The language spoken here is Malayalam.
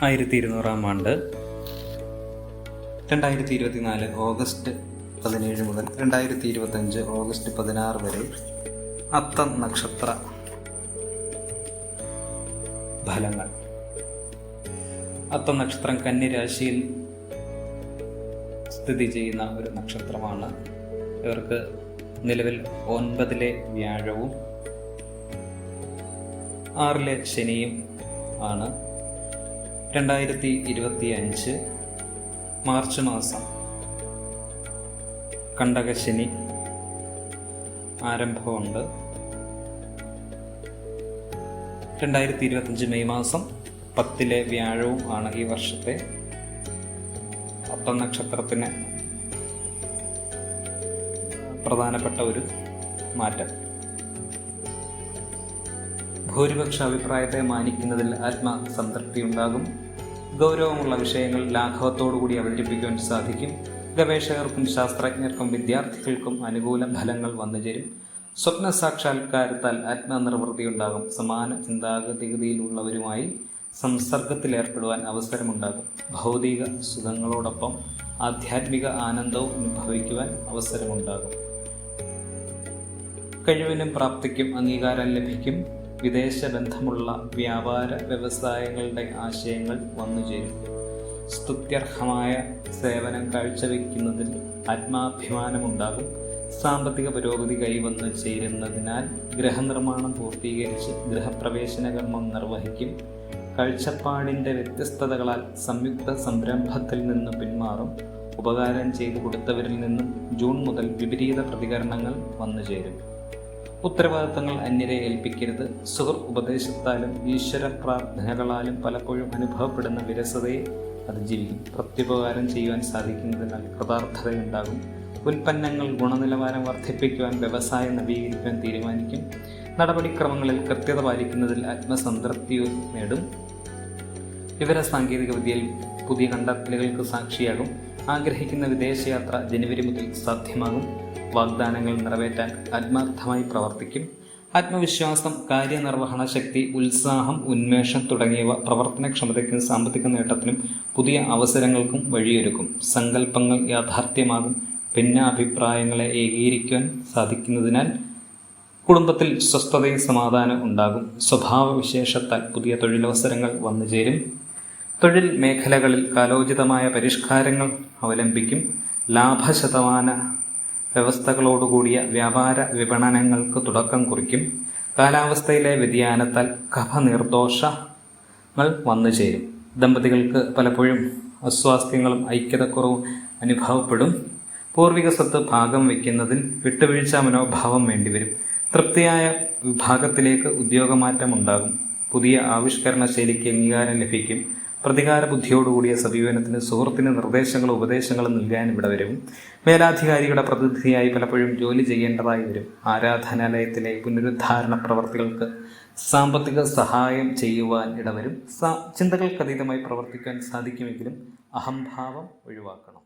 1200 ആണ്ട് 2024 ഓഗസ്റ്റ് 17 മുതൽ 2025 ഓഗസ്റ്റ് 16 വരെ അത്തം നക്ഷത്ര ഫലങ്ങൾ. അത്തം നക്ഷത്രം കന്നി സ്ഥിതി ചെയ്യുന്ന ഒരു നക്ഷത്രമാണ്. ഇവർക്ക് നിലവിൽ 9-ലെ വ്യാഴവും 6-ലെ ശനിയും ആണ്. 2025 മാർച്ച് മാസം കണ്ടകശനി ആരംഭമുണ്ട്. 2025 മെയ് മാസം 10-ലെ വ്യാഴവും ആണ് ഈ വർഷത്തെ അത്തം നക്ഷത്രത്തിന് പ്രധാനപ്പെട്ട ഒരു മാറ്റം. ഭൂരിപക്ഷ അഭിപ്രായത്തെ മാനിക്കുന്നതിൽ ആത്മസംതൃപ്തി ഉണ്ടാകും. ഗൗരവമുള്ള വിഷയങ്ങൾ ലാഘവത്തോടുകൂടി അവതരിപ്പിക്കുവാൻ സാധിക്കും. ഗവേഷകർക്കും ശാസ്ത്രജ്ഞർക്കും വിദ്യാർത്ഥികൾക്കും അനുകൂല ഫലങ്ങൾ വന്നുചേരും. സ്വപ്ന സാക്ഷാത്കാരത്താൽ ആത്മനിർവൃത്തി ഉണ്ടാകും. സമാന ചിന്താഗതിയിലുള്ളവരുമായി സംസർഗത്തിലേർപ്പെടുവാൻ അവസരമുണ്ടാകും. ഭൗതിക സുഖങ്ങളോടൊപ്പം ആധ്യാത്മിക ആനന്ദവും അനുഭവിക്കുവാൻ അവസരമുണ്ടാകും. കഴിവിനും പ്രാപ്തിക്കും അംഗീകാരം ലഭിക്കും. വിദേശ ബന്ധമുള്ള വ്യാപാര വ്യവസായങ്ങളുടെ ആശയങ്ങൾ വന്നുചേരും. സ്തുത്യർഹമായ സേവനം കാഴ്ചവെക്കുന്നതിൽ ആത്മാഭിമാനമുണ്ടാകും. സാമ്പത്തിക പുരോഗതി കൈവന്നു ചേരുന്നതിനാൽ ഗൃഹനിർമ്മാണം പൂർത്തീകരിച്ച് ഗൃഹപ്രവേശന കർമ്മം നിർവഹിക്കും. കാഴ്ചപ്പാടിൻ്റെ വ്യത്യസ്തതകളാൽ സംയുക്ത സംരംഭത്തിൽ നിന്ന് പിന്മാറും. ഉപകാരം ചെയ്തു കൊടുത്തവരിൽ നിന്നും ജൂൺ മുതൽ വിപരീത പ്രതികരണങ്ങൾ വന്നുചേരും. ഉത്തരവാദിത്തങ്ങൾ അന്യരെ ഏൽപ്പിക്കരുത്. സുഹൃത്ത് ഉപദേശത്താലും ഈശ്വര പ്രാർത്ഥനകളാലും പലപ്പോഴും അനുഭവപ്പെടുന്ന വിരസതയെ അതിജീവിക്കും. പ്രത്യുപകാരം ചെയ്യുവാൻ സാധിക്കുന്നതിനാൽ കൃതാർത്ഥതയുണ്ടാകും. ഉൽപ്പന്നങ്ങൾ ഗുണനിലവാരം വർദ്ധിപ്പിക്കുവാൻ, വ്യവസായം നവീകരിക്കുവാൻ തീരുമാനിക്കും. നടപടിക്രമങ്ങളിൽ കൃത്യത പാലിക്കുന്നതിൽ ആത്മസംതൃപ്തി നേടും. വിവര സാങ്കേതിക വിദ്യയിൽ പുതിയ കണ്ടെത്തലുകൾക്ക് സാക്ഷിയാകും. ആഗ്രഹിക്കുന്ന വിദേശയാത്ര ജനുവരി മുതൽ സാധ്യമാകും. വാഗ്ദാനങ്ങൾ നിറവേറ്റാൻ ആത്മാർത്ഥമായി പ്രവർത്തിക്കും. ആത്മവിശ്വാസം, കാര്യനിർവഹണ ശക്തി, ഉത്സാഹം, ഉന്മേഷം തുടങ്ങിയവ പ്രവർത്തനക്ഷമതയ്ക്കും സാമ്പത്തിക നേട്ടത്തിനും പുതിയ അവസരങ്ങൾക്കും വഴിയൊരുക്കും. സങ്കല്പങ്ങൾ യാഥാർത്ഥ്യമാകും. ഭിന്നാഭിപ്രായങ്ങളെ ഏകീകരിക്കുവാൻ സാധിക്കുന്നതിനാൽ കുടുംബത്തിൽ സ്വസ്ഥതയും സമാധാനം ഉണ്ടാകും. സ്വഭാവവിശേഷത്താൽ പുതിയ തൊഴിലവസരങ്ങൾ വന്നുചേരും. തൊഴിൽ മേഖലകളിൽ കാലോചിതമായ പരിഷ്കാരങ്ങൾ അവലംബിക്കും. ലാഭശതമാന വ്യവസ്ഥകളോടുകൂടിയ വ്യാപാര വിപണനങ്ങൾക്ക് തുടക്കം കുറിക്കും. കാലാവസ്ഥയിലെ വ്യതിയാനത്താൽ കഫനിർദോഷങ്ങൾ വന്നുചേരും. ദമ്പതികൾക്ക് പലപ്പോഴും അസ്വാസ്ഥ്യങ്ങളും ഐക്യതക്കുറവും അനുഭവപ്പെടും. പൂർവിക സ്വത്ത് ഭാഗം വയ്ക്കുന്നതിൽ വിട്ടുവീഴ്ച മനോഭാവം വേണ്ടിവരും. തൃപ്തിയായ വിഭാഗത്തിലേക്ക് ഉദ്യോഗമാറ്റമുണ്ടാകും. പുതിയ ആവിഷ്കരണ ശൈലിക്ക് അംഗീകാരം ലഭിക്കും. പ്രതികാര ബുദ്ധിയോടുകൂടിയ സമീപനത്തിന് സുഹൃത്തിന് നിർദ്ദേശങ്ങളും ഉപദേശങ്ങളും നൽകാനും ഇടവരും. മേലാധികാരികളുടെ പ്രതിനിധിയായി പലപ്പോഴും ജോലി ചെയ്യേണ്ടതായി വരും. ആരാധനാലയത്തിലെ പുനരുദ്ധാരണ പ്രവർത്തികൾക്ക് സാമ്പത്തിക സഹായം ചെയ്യുവാൻ ഇടവരും. ചിന്തകൾക്കതീതമായി പ്രവർത്തിക്കാൻ സാധിക്കുമെങ്കിലും അഹംഭാവം ഒഴിവാക്കണം.